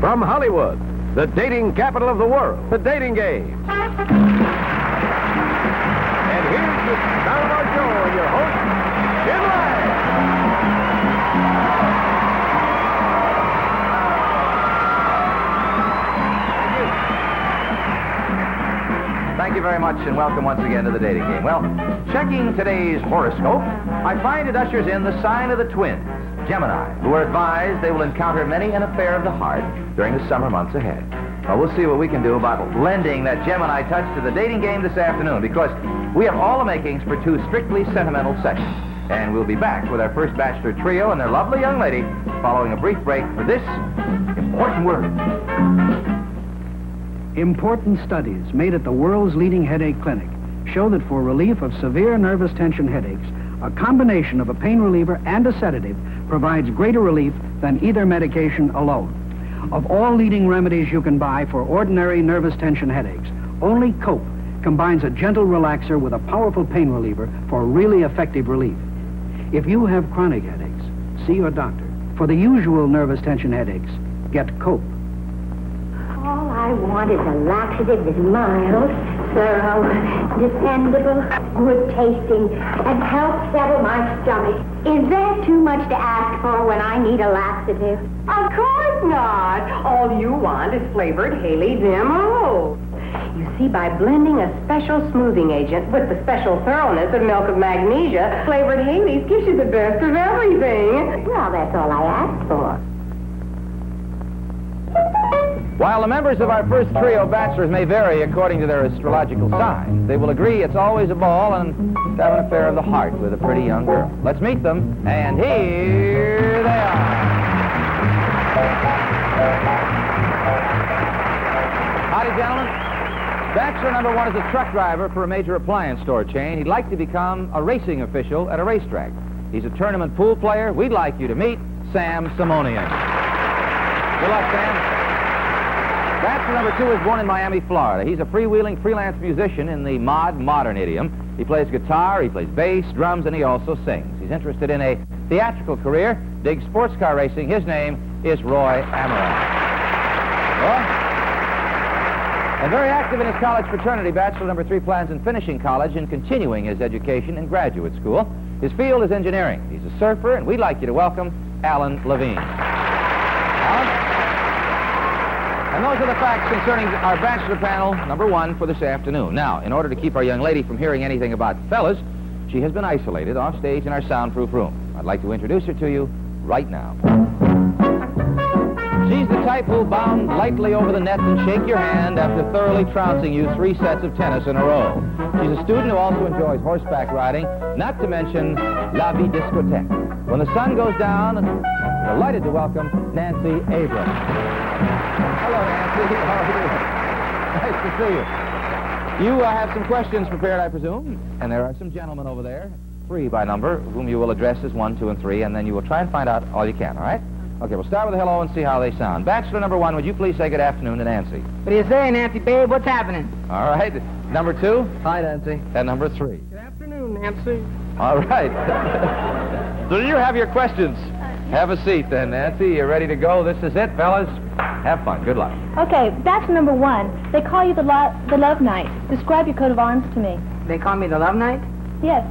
From Hollywood, the dating capital of the world, the dating game. And here's the star of our show and your host, Jim Lang. Thank you very much, and welcome once again to the dating game. Well, checking today's horoscope, I find it ushers in the sign of the twins, Gemini, who are advised they will encounter many an affair of the heart during the summer months ahead. Well, we'll see what we can do about lending that Gemini touch to the dating game this afternoon, because we have all the makings for two strictly sentimental sessions. And we'll be back with our first Bachelor trio and their lovely young lady following a brief break for this important word. Important studies made at the world's leading headache clinic show that for relief of severe nervous tension headaches, a combination of a pain reliever and a sedative provides greater relief than either medication alone. Of all leading remedies you can buy for ordinary nervous tension headaches, only Cope combines a gentle relaxer with a powerful pain reliever for really effective relief. If you have chronic headaches, see your doctor. For the usual nervous tension headaches, get Cope. All I want is a laxative that's mild, thorough, dependable, good-tasting, and helps settle my stomach. Is that too much to ask for when I need a laxative? Of course not. All you want is flavored Haley's M.O. You see, by blending a special smoothing agent with the special thoroughness of milk of magnesia, flavored Haley's gives you the best of everything. Well, that's all I asked for. While the members of our first trio bachelors may vary according to their astrological signs, they will agree it's always a ball and to have an affair of the heart with a pretty young girl. Let's meet them, and here they are. Howdy, gentlemen. Bachelor number one is a truck driver for a major appliance store chain. He'd like to become a racing official at a racetrack. He's a tournament pool player. We'd like you to meet Sam Simonian. Good luck, Sam. Bachelor number two is born in Miami, Florida. He's a freewheeling freelance musician in the modern idiom. He plays guitar, he plays bass, drums, and he also sings. He's interested in a theatrical career, digs sports car racing. His name is Roy Amaranth. Roy? And very active in his college fraternity, Bachelor number three plans on finishing college and continuing his education in graduate school. His field is engineering. He's a surfer, and we'd like you to welcome Alan Levine. Alan? And those are the facts concerning our Bachelor panel, number one, for this afternoon. Now, in order to keep our young lady from hearing anything about fellas, she has been isolated off stage in our soundproof room. I'd like to introduce her to you right now. She's the type who'll bound lightly over the net and shake your hand after thoroughly trouncing you 3 sets of tennis in a row. She's a student who also enjoys horseback riding, not to mention La Vie Discotheque. When the sun goes down, we're delighted to welcome Nancy Abrams. Hello, Nancy. How are you? Nice to see you. You have some questions prepared, I presume, and there are some gentlemen over there, 3 by number, whom you will address as 1, 2, and 3, and then you will try and find out all you can, all right? Okay, we'll start with a hello and see how they sound. Bachelor number 1, would you please say good afternoon to Nancy? What do you say, Nancy, babe? What's happening? All right. Number 2? Hi, Nancy. And number 3? Good afternoon, Nancy. All right. Do you have your questions? Have a seat then, Nancy. You ready to go? This is it, fellas. Have fun. Good luck. Okay, Bachelor number 1. They call you the Love Knight. Describe your coat of arms to me. They call me the Love Knight? Yes.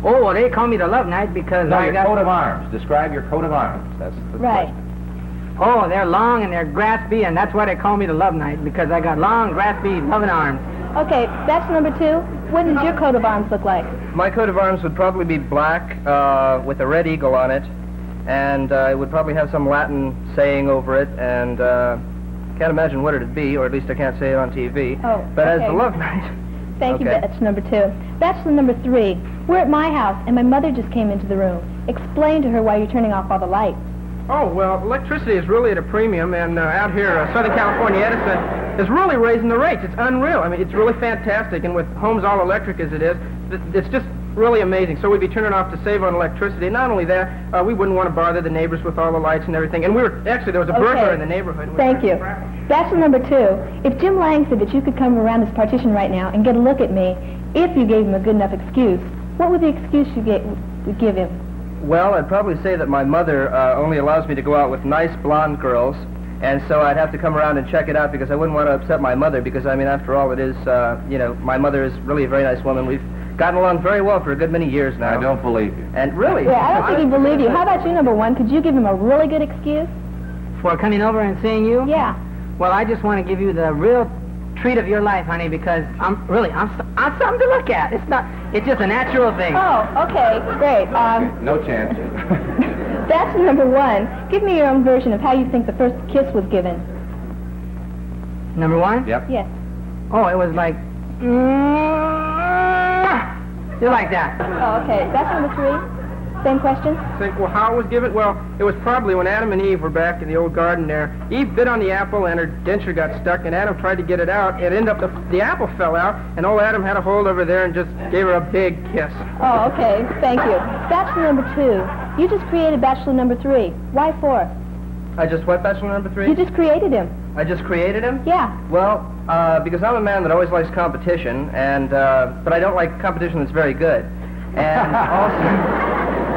Oh, well, they call me the Love Knight because No, I your got... coat of arms. Describe your coat of arms. That's the Right. question. Oh, they're long and they're graspy, and that's why they call me the Love Knight, because I got long, graspy, loving arms. Okay, Bachelor number 2. What does your coat of arms look like? My coat of arms would probably be black with a red eagle on it, and it would probably have some Latin saying over it, and can't imagine what it'd be, or at least I can't say it on TV. Oh, but okay. as the Love Knight... Thank you, Okay. Bachelor number 2. Bachelor number 3. We're at my house, and my mother just came into the room. Explain to her why you're turning off all the lights. Oh, well, electricity is really at a premium, and out here, Southern California Edison is really raising the rates. It's unreal. I mean, it's really fantastic, and with homes all electric as it is, it's just really amazing. So we'd be turning off to save on electricity. Not only that, we wouldn't want to bother the neighbors with all the lights and everything. And actually, there was a burglar in the neighborhood. Thank you. Bachelor number 2. If Jim Lang said that you could come around this partition right now and get a look at me, if you gave him a good enough excuse, what would the excuse you would give him? Well, I'd probably say that my mother only allows me to go out with nice blonde girls, And so I'd have to come around and check it out because I wouldn't want to upset my mother because, I mean, after all, it is, my mother is really a very nice woman. We've gotten along very well for a good many years now. I don't believe you. And really? Yeah, I don't think he'd believe you. How about you, number one? Could you give him a really good excuse? For coming over and seeing you? Yeah. Well, I just want to give you the real treat of your life, honey, because I'm something to look at. It's just a natural thing. Oh, okay, great. No chance. Bachelor number one, give me your own version of how you think the first kiss was given. Number one? Yep. Yes. Oh, it was like, just like that. Oh, okay. Bachelor number three, same question? Well, how it was given? Well, it was probably when Adam and Eve were back in the old garden there. Eve bit on the apple and her denture got stuck, and Adam tried to get it out. It ended up the apple fell out, and old Adam had a hold over there and just gave her a big kiss. Oh, okay. Thank you. Bachelor number two, you just created Bachelor number three. Why four? I just what, Bachelor number three? You just created him. I just created him? Yeah. Well, because I'm a man that always likes competition, and but I don't like competition that's very good. And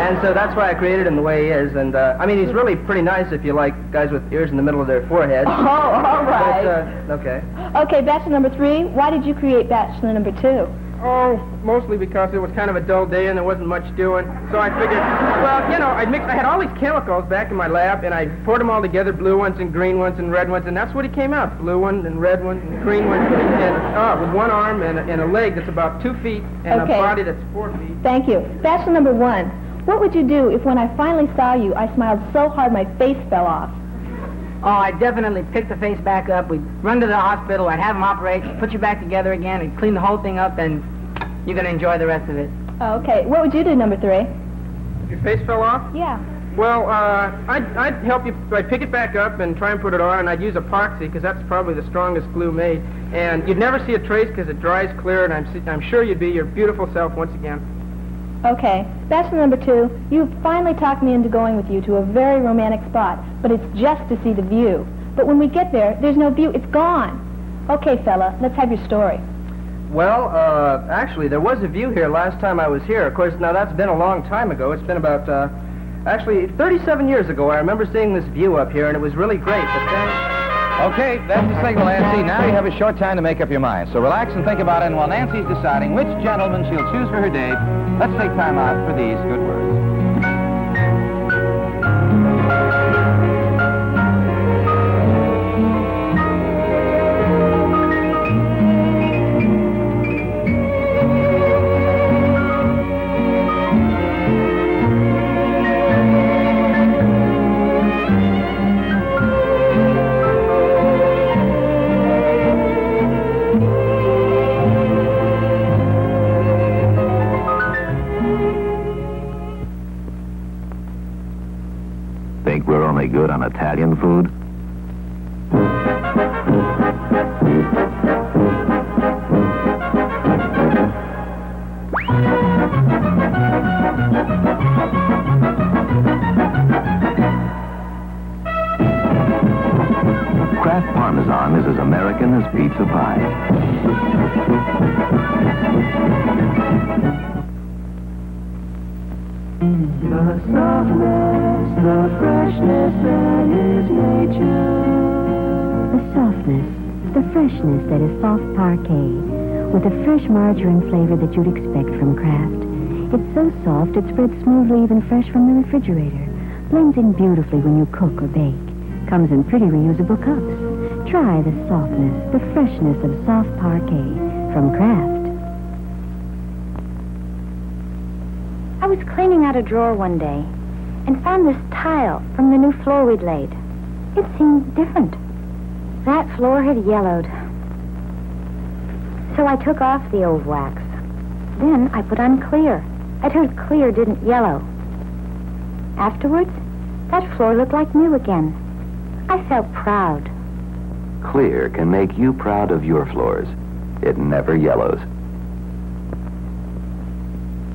and so that's why I created him the way he is. And I mean, he's really pretty nice if you like guys with ears in the middle of their forehead. Oh, all right. But, okay. Okay, Bachelor number three, why did you create Bachelor number two? Oh, mostly because it was kind of a dull day and there wasn't much doing. So I figured, well, I had all these chemicals back in my lab, and I poured them all together, blue ones and green ones and red ones, and that's what he came out. Blue one and red one and green one, and with one arm and a leg that's about 2 feet and Okay. a body that's 4 feet. Thank you. Bachelor number one, what would you do if when I finally saw you, I smiled so hard my face fell off? Oh, I'd definitely pick the face back up. We'd run to the hospital. I'd have them operate, put you back together again, and clean the whole thing up, and you're going to enjoy the rest of it. Oh, okay. What would you do, number three? Your face fell off? Yeah. Well, I'd help you. I'd pick it back up and try and put it on, and I'd use epoxy because that's probably the strongest glue made. And you'd never see a trace because it dries clear, and I'm sure you'd be your beautiful self once again. Okay. Bachelor number two, you finally talked me into going with you to a very romantic spot, but it's just to see the view. But when we get there, there's no view. It's gone. Okay, fella, let's have your story. Well, actually, there was a view here last time I was here. Of course, now that's been a long time ago. It's been about, actually, 37 years ago. I remember seeing this view up here, and it was really great. But then... Okay, that's the signal, Nancy. Now you have a short time to make up your mind. So relax and think about it, and while Nancy's deciding which gentleman she'll choose for her date, let's take time out for these good words. Think we're only good on Italian food? Kraft Parmesan is as American as pizza pie. The softness, the freshness that is nature. The softness, the freshness that is soft parquet, with the fresh margarine flavor that you'd expect from Kraft. It's so soft it spreads smoothly even fresh from the refrigerator. Blends in beautifully when you cook or bake. Comes in pretty reusable cups. Try the softness, the freshness of soft parquet from Kraft. I was cleaning out a drawer one day and found this tile from the new floor we'd laid. It seemed different. That floor had yellowed. So I took off the old wax. Then I put on clear. I'd heard clear didn't yellow. Afterwards, that floor looked like new again. I felt proud. Clear can make you proud of your floors. It never yellows.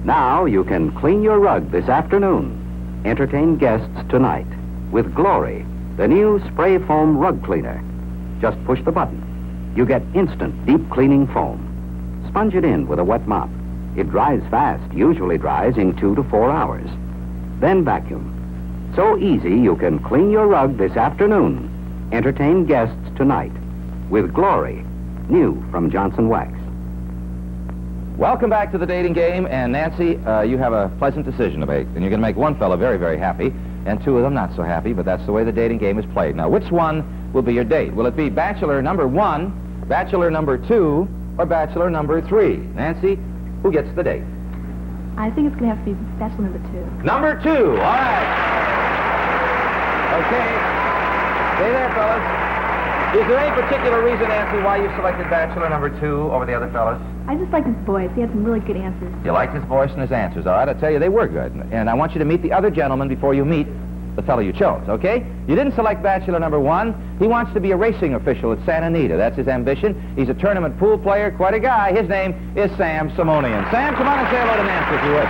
Now you can clean your rug this afternoon. Entertain guests tonight with Glory, the new spray foam rug cleaner. Just push the button. You get instant deep cleaning foam. Sponge it in with a wet mop. It dries fast, usually dries in 2 to 4 hours. Then vacuum. So easy you can clean your rug this afternoon Entertain guests tonight with Glory, new from Johnson Wax. Welcome back to the dating game, and Nancy, you have a pleasant decision to make, and you're going to make one fellow very, very happy, and two of them not so happy, but that's the way the dating game is played. Now, which one will be your date? Will it be Bachelor number 1, Bachelor number 2, or Bachelor number 3? Nancy, who gets the date? I think it's going to have to be Bachelor number 2. Number 2, all right. Okay, stay there, fellas. Is there any particular reason, Nancy, why you selected Bachelor number 2 over the other fellas? I just like his voice. He had some really good answers. You liked his voice and his answers, all right? I tell you, they were good. And I want you to meet the other gentleman before you meet the fellow you chose, okay? You didn't select Bachelor number 1. He wants to be a racing official at Santa Anita. That's his ambition. He's a tournament pool player, quite a guy. His name is Sam Simonian. Sam, come on and say hello to Nancy, if you would.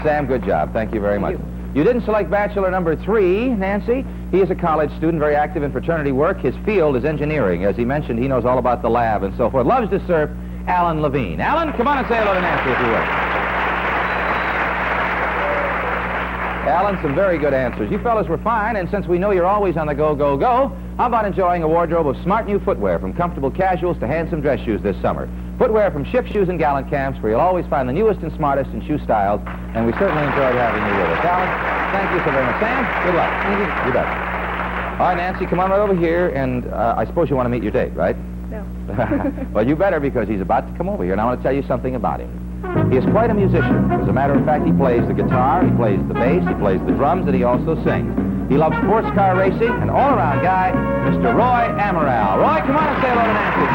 Sam, good job. Thank you very much. You didn't select Bachelor number 3, Nancy. He is a college student, very active in fraternity work. His field is engineering. As he mentioned, he knows all about the lab and so forth. Loves to surf. Alan Levine. Alan, come on and say hello to Nancy, if you would. Alan, some very good answers. You fellas were fine, and since we know you're always on the go, go, go, how about enjoying a wardrobe of smart new footwear, from comfortable casuals to handsome dress shoes this summer? Footwear from Ship Shoes and Gallant Camps, where you'll always find the newest and smartest in shoe styles, and we certainly enjoyed having you with us. Alan, thank you so very much. Sam, good luck. Thank you. You bet. All right, Nancy, come on right over here, and I suppose you want to meet your date, right? No. Well, you better, because he's about to come over here, and I want to tell you something about him. He is quite a musician. As a matter of fact, he plays the guitar, he plays the bass, he plays the drums, and he also sings. He loves sports car racing, an all-around guy, Mr. Roy Amaral. Roy, come on and say hello to Nancy.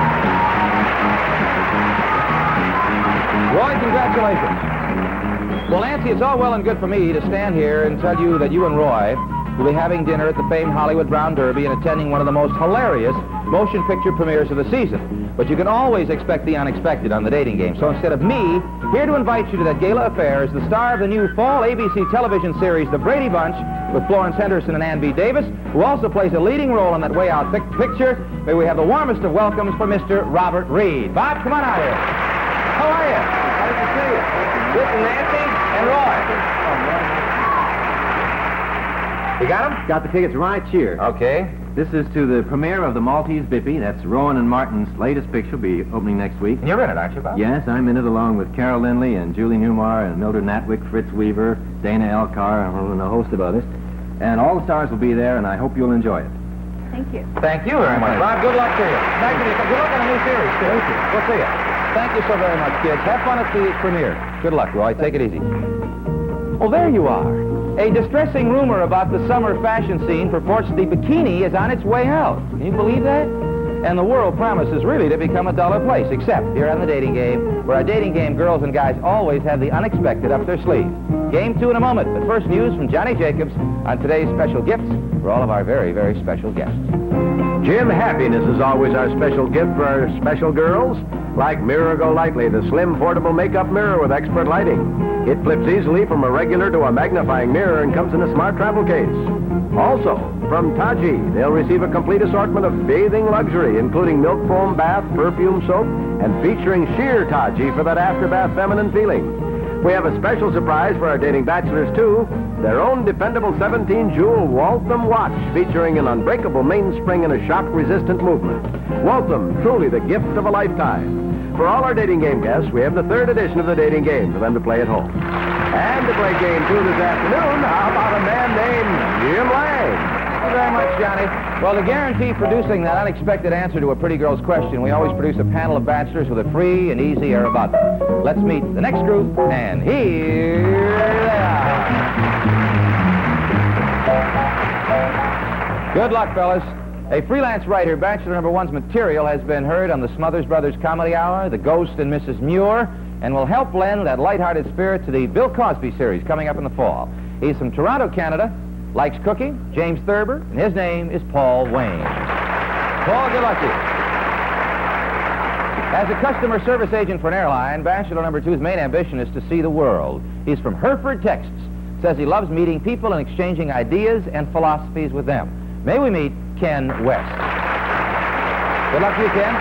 Roy, congratulations. Well, Nancy, it's all well and good for me to stand here and tell you that you and Roy will be having dinner at the famed Hollywood Brown Derby and attending one of the most hilarious motion picture premieres of the season. But you can always expect the unexpected on the dating game. So instead of me, here to invite you to that gala affair is the star of the new fall ABC television series, The Brady Bunch, with Florence Henderson and Ann B. Davis, who also plays a leading role in that Way Out picture. May we have the warmest of welcomes for Mr. Robert Reed. Bob, come on out here. How are you? Nice to see you. This is Nancy and Roy. You got them? Got the tickets right here. Okay. This is to the premiere of The Maltese Bippy. That's Rowan and Martin's latest picture. Will be opening next week. And you're in it, aren't you, Bob? Yes, I'm in it along with Carol Lindley and Julie Newmar and Mildred Natwick, Fritz Weaver, Dana Elcar, and a host of others. And all the stars will be there, and I hope you'll enjoy it. Thank you. Thank you very much, Bob. Good luck to you. Thank you. Good luck on a new series, too. Thank you. We'll see you. Thank you so very much, kids. Have fun at the premiere. Good luck, Roy. Take it easy. Well, there you are. A distressing rumor about the summer fashion scene purports the bikini is on its way out. Can you believe that? And the world promises really to become a duller place, except here on the dating game, where our dating game girls and guys always have the unexpected up their sleeves. Game 2 in a moment, but first news from Johnny Jacobs on today's special gifts for all of our very, very special guests. Jim Happiness is always our special gift for our special girls. Like Mirror Go Lightly, the slim portable makeup mirror with expert lighting. It flips easily from a regular to a magnifying mirror and comes in a smart travel case. Also, from Taji, they'll receive a complete assortment of bathing luxury, including milk foam bath, perfume soap, and featuring sheer Taji for that after-bath feminine feeling. We have a special surprise for our dating bachelors, too. Their own dependable 17-jewel Waltham watch, featuring an unbreakable mainspring and a shock-resistant movement. Waltham, truly the gift of a lifetime. For all our dating game guests, we have the 3rd edition of the dating game for them to play at home. And to play game 2 this afternoon, how about a man named Jim Lang? Thank you very much, Johnny. Well, to guarantee producing that unexpected answer to a pretty girl's question, we always produce a panel of bachelors with a free and easy air about them. Let's meet the next group, and here they are. Good luck, fellas. A freelance writer, Bachelor number 1's material has been heard on the Smothers Brothers Comedy Hour, The Ghost and Mrs. Muir, and will help lend that lighthearted spirit to the Bill Cosby series coming up in the fall. He's from Toronto, Canada, likes cooking, James Thurber, and his name is Paul Wayne. Paul, good luck to you. As a customer service agent for an airline, Bachelor number 2's main ambition is to see the world. He's from Hereford, Texas. Says he loves meeting people and exchanging ideas and philosophies with them. May we meet Ken West. Good luck to you, Ken.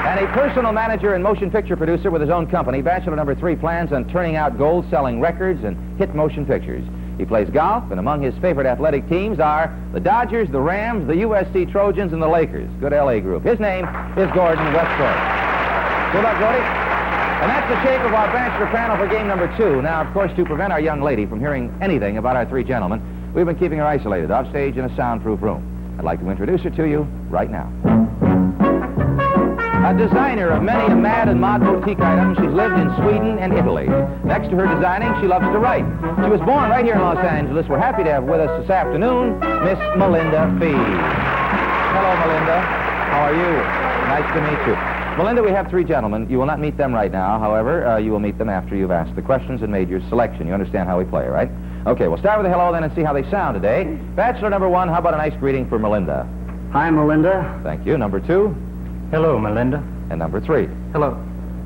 And a personal manager and motion picture producer with his own company, Bachelor number 3 plans on turning out gold-selling records and hit motion pictures. He plays golf, and among his favorite athletic teams are the Dodgers, the Rams, the USC Trojans, and the Lakers. Good L.A. group. His name is Gordon Westbrook. Good luck, Gordy. And that's the shape of our Bachelor panel for game number 2. Now, of course, to prevent our young lady from hearing anything about our 3 gentlemen, we've been keeping her isolated offstage in a soundproof room. I'd like to introduce her to you right now. A designer of many a mad and mod boutique items, she's lived in Sweden and Italy. Next to her designing, she loves to write. She was born right here in Los Angeles. We're happy to have with us this afternoon Miss Melinda Fee. Hello, Melinda. How are you? Nice to meet you. Melinda, we have 3 gentlemen. You will not meet them right now. However, you will meet them after you've asked the questions and made your selection. You understand how we play, right? Okay, we'll start with a hello then and see how they sound today. Bachelor number 1, how about a nice greeting for Melinda? Hi, Melinda. Thank you. Number 2? Hello, Melinda. And number 3? Hello.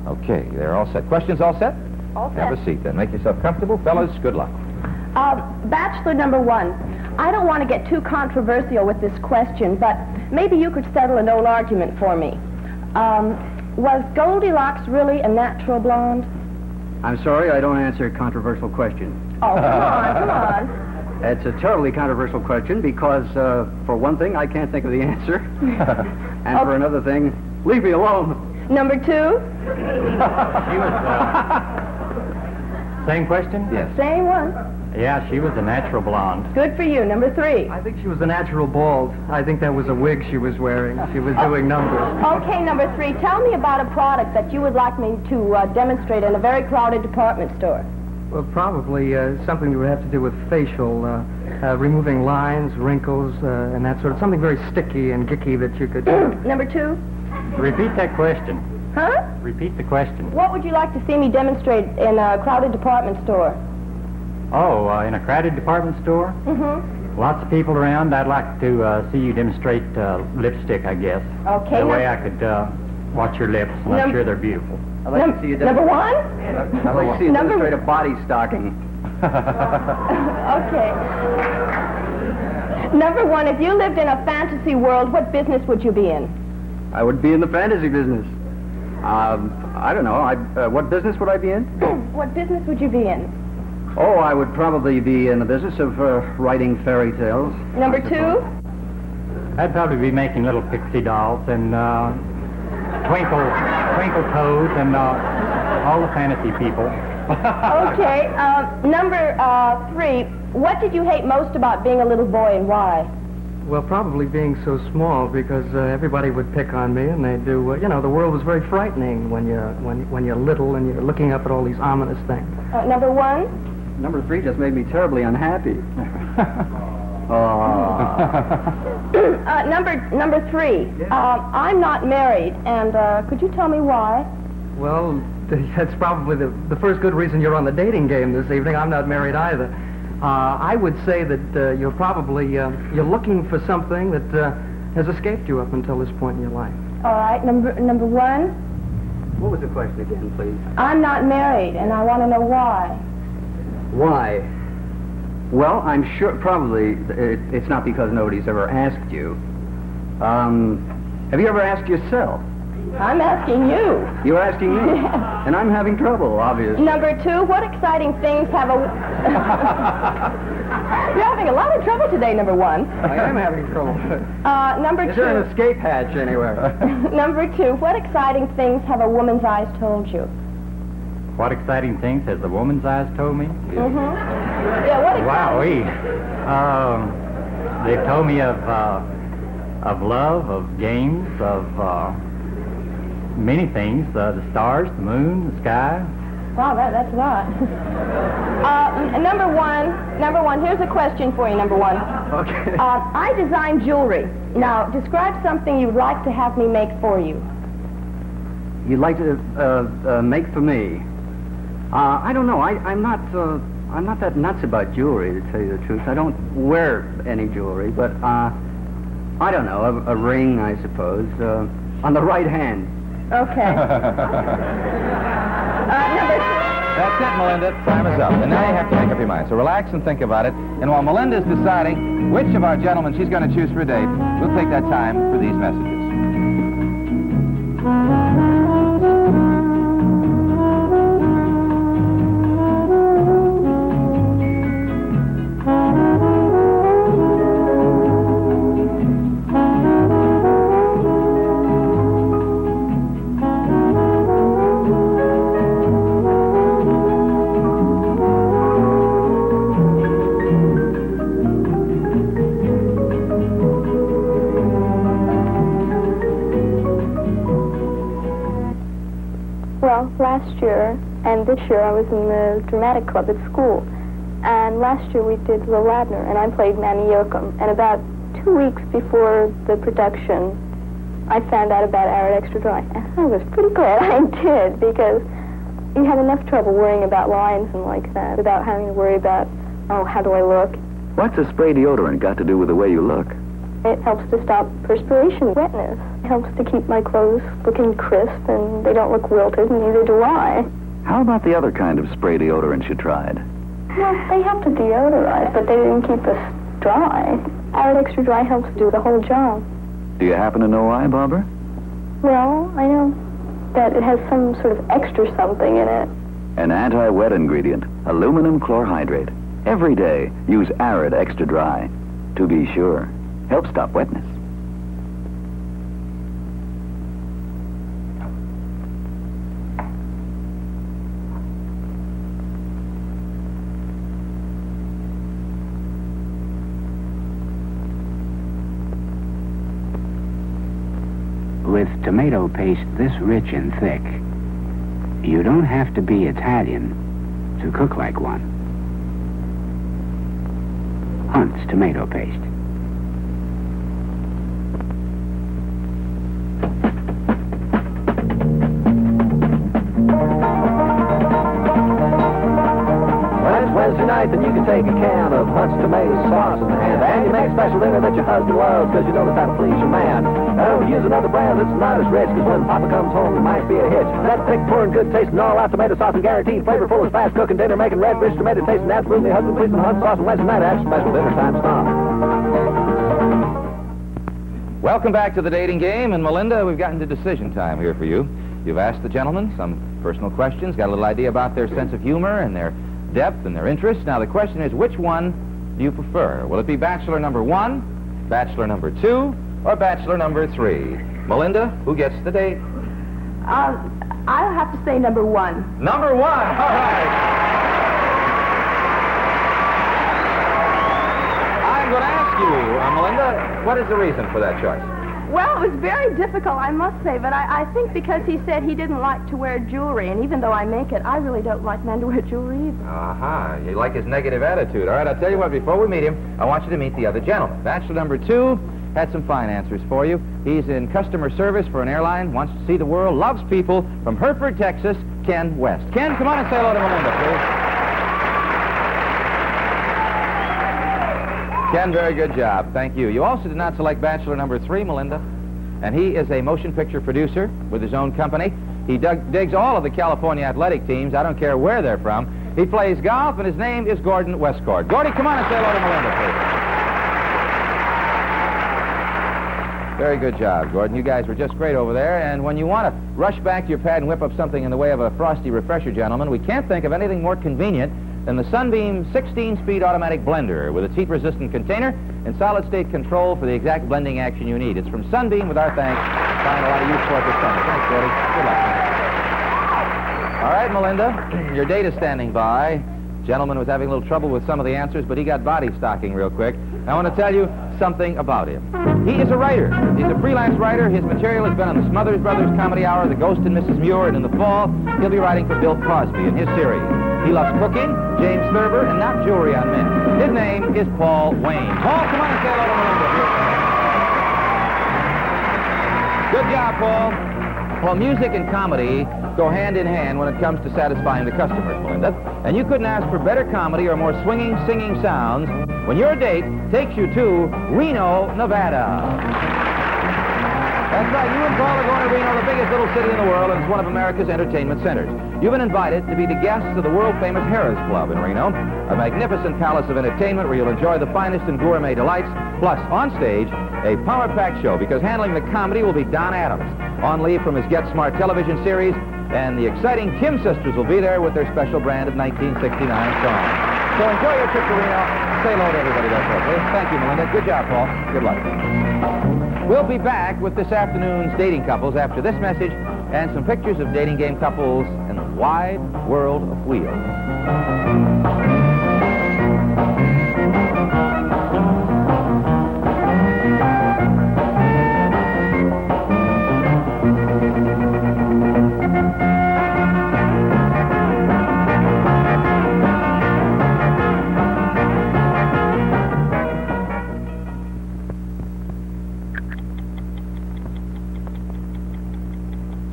Okay, they're all set. Questions all set? All set. Have a seat then. Make yourself comfortable. Fellas, good luck. Bachelor number 1, I don't want to get too controversial with this question, but maybe you could settle an old argument for me. Was Goldilocks really a natural blonde? I'm sorry, I don't answer controversial questions. Oh, come on. It's a terribly controversial question because, for one thing, I can't think of the answer. And for another thing, leave me alone. Number 2? She was, same question? Yes. Same one. Yeah, she was a natural blonde. Good for you. Number 3? I think she was a natural bald. I think that was a wig she was wearing. She was doing numbers. Okay, number 3. Tell me about a product that you would like me to demonstrate in a very crowded department store. Well, probably something that would have to do with facial, removing lines, wrinkles, and that sort of something very sticky and gicky that you could... Number 2? Repeat that question. Huh? Repeat the question. What would you like to see me demonstrate in a crowded department store? Oh, in a crowded department store? Mm-hmm. Lots of people around. I'd like to see you demonstrate lipstick, I guess. Okay. That way I could watch your lips, and I'm sure they're beautiful. I'd like to see you Number 1? I'd like to see you demonstrate a body stocking. Okay. Number 1, if you lived in a fantasy world, what business would you be in? I would be in the fantasy business. I don't know. What business would I be in? What business would you be in? Oh, I would probably be in the business of writing fairy tales. Number 2? I'd probably be making little pixie dolls and twinkle toes and all the fantasy people. Okay. Number 3, what did you hate most about being a little boy and why? Well, probably being so small because everybody would pick on me and they'd do, the world was very frightening when you're little and you're looking up at all these ominous things. Number 1? Number 3 just made me terribly unhappy. Number 3, I'm not married, and could you tell me why? Well, that's probably the first good reason you're on the dating game this evening. I'm not married either. I would say that you're probably you're looking for something that has escaped you up until this point in your life. All right, number 1. What was the question again, please? I'm not married, and I want to know why. Why? Well, I'm sure probably it's not because nobody's ever asked you. Have you ever asked yourself? I'm asking you. You're asking me? And I'm having trouble, obviously. Number 2, what exciting things have a... You're having a lot of trouble today, number 1. I am having trouble. Number 2... Is there an escape hatch anywhere? Number 2, what exciting things have a woman's eyes told you? What exciting things has the woman's eyes told me? Mm-hmm. Yeah, what exciting... Wowee. They've told me of love, of games, of many things. The stars, the moon, the sky. Wow, that's a lot. Number one, here's a question for you, number 1. Okay. I design jewelry. Now, describe something you'd like to have me make for you. You'd like to make for me? I don't know. I'm not that nuts about jewelry, to tell you the truth. I don't wear any jewelry, but I don't know. A ring, I suppose, on the right hand. Okay. That's it, Melinda. Time is up. And now you have to make up your mind. So relax and think about it. And while Melinda's deciding which of our gentlemen she's going to choose for a date, we'll take that time for these messages. last year and this year I was in the dramatic club at school. And last year we did Lil Abner, and I played Mammy Yoakum. And about 2 weeks before the production, I found out about Arid Extra Dry. And I was pretty glad I did, because you have enough trouble worrying about lines and like that without having to worry about, oh, how do I look? What's a spray deodorant got to do with the way you look? It helps to stop perspiration, wetness. It helps to keep my clothes looking crisp, and they don't look wilted, and neither do I. How about the other kind of spray deodorants you tried? Well, they help to deodorize, but they didn't keep us dry. Arid Extra Dry helps do the whole job. Do you happen to know why, Barbara? Well, I know that it has some sort of extra something in it. An anti-wet ingredient, aluminum chlorhydrate. Every day, use Arid Extra Dry. To be sure, helps stop wetness. With tomato paste this rich and thick, you don't have to be Italian to cook like one. Hunt's tomato paste. Wednesday night, then you can take a can of Hunt's tomato sauce in hand, and you make a special dinner that your husband loves, because you know that's how to please your man. Now, use another brand that's not as rich, because when Papa comes home, it might be a hitch. That thick, pouring, good tasting, all-out tomato sauce and guaranteed flavorful is fast cooking dinner, making red, rich tomato tasting absolutely husband pleasing Hunt's sauce on Wednesday night after special dinner time stop. Welcome back to the dating game, and Melinda, we've gotten to decision time here for you. You've asked the gentlemen some personal questions, got a little idea about their sense of humor and their depth and their interests. Now the question is, which one do you prefer? Will it be Bachelor number 1, Bachelor number 2, or Bachelor number 3? Melinda, who gets the date? I'll have to say number 1. Number 1, all right. I'm going to ask you, Melinda, what is the reason for that choice? Well, it was very difficult, I must say, but I think because he said he didn't like to wear jewelry, and even though I make it, I really don't like men to wear jewelry either. Aha, you like his negative attitude. All right, I'll tell you what, before we meet him, I want you to meet the other gentleman. Bachelor number 2 had some fine answers for you. He's in customer service for an airline, wants to see the world, loves people. From Hereford, Texas, Ken West. Ken, come on and say hello to Melinda, please. Ken, very good job. Thank you. You also did not select Bachelor number 3, Melinda. And he is a motion picture producer with his own company. He digs all of the California athletic teams. I don't care where they're from. He plays golf, and his name is Gordon Westcourt. Gordy, come on and say hello to Melinda, please. Very good job, Gordon. You guys were just great over there. And when you want to rush back to your pad and whip up something in the way of a frosty refresher, gentlemen, we can't think of anything more convenient than the Sunbeam 16-speed automatic blender with its heat-resistant container and solid-state control for the exact blending action you need. It's from Sunbeam with our thanks. Find a lot of use for it this summer. Thanks, Gordy. Good luck. All right, Melinda, your date is standing by. Gentleman was having a little trouble with some of the answers, but he got body stocking real quick. I want to tell you something about him. He is a writer. He's a freelance writer. His material has been on the Smothers Brothers Comedy Hour, The Ghost and Mrs. Muir, and in the fall, he'll be writing for Bill Cosby in his series. He loves cooking, James Thurber, and not jewelry on men. His name is Paul Wayne. Paul, come on and say hello to Melinda. Good job, Paul. Well, music and comedy go hand in hand when it comes to satisfying the customers, Melinda. And you couldn't ask for better comedy or more swinging, singing sounds when your date takes you to Reno, Nevada. That's right, you and Paul are going to Reno, the biggest little city in the world, and it's one of America's entertainment centers. You've been invited to be the guests of the world-famous Harrah's Club in Reno, a magnificent palace of entertainment where you'll enjoy the finest in gourmet delights, plus, on stage, a power-packed show, because handling the comedy will be Don Adams, on leave from his Get Smart television series, and the exciting Kim sisters will be there with their special brand of 1969 songs. So enjoy your trip to Reno. Say hello to everybody there, please. Thank you, Melinda. Good job, Paul. Good luck. We'll be back with this afternoon's dating couples after this message and some pictures of dating game couples in the wide world of wheels.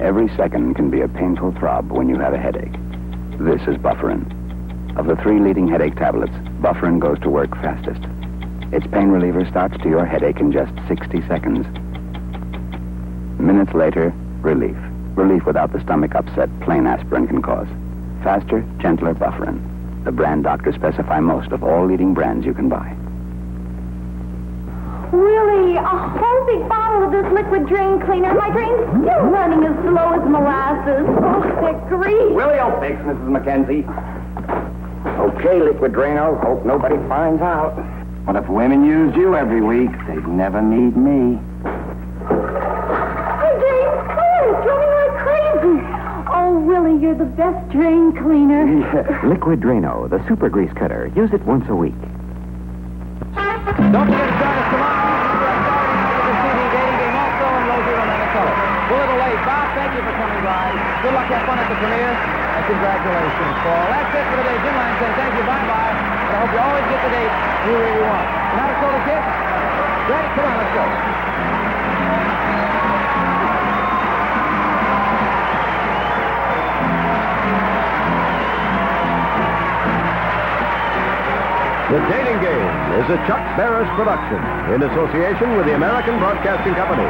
Every second can be a painful throb when you have a headache. This is Bufferin. Of the 3 leading headache tablets, Bufferin goes to work fastest. Its pain reliever starts to your headache in just 60 seconds. Minutes later, relief. Relief without the stomach upset plain aspirin can cause. Faster, gentler Bufferin. The brand doctors specify most of all leading brands you can buy. Willie, a whole big bottle of this liquid drain cleaner. My drain's still running as slow as molasses. Oh, that grease. Willie will fix, Mrs. Mackenzie. Okay, Liquid Drano. Hope nobody finds out. But if women used you every week, they'd never need me. My drain's clear. It's running like crazy. Oh, Willie, you're the best drain cleaner. Liquid Drano, the super grease cutter. Use it once a week. Don't forget to join us tomorrow. Remember, Saturday night with the CD dating game also in rosy romantic color. We're a little late. Bob, thank you for coming by. Good luck, have fun at the premiere, and congratulations, Paul. That's it for today. Jim Lang saying thank you, bye-bye. And I hope you always get the date you really want. Now let's go to kids. Ready? Come on, let's go. The Dating Game is a Chuck Barris production in association with the American Broadcasting Company.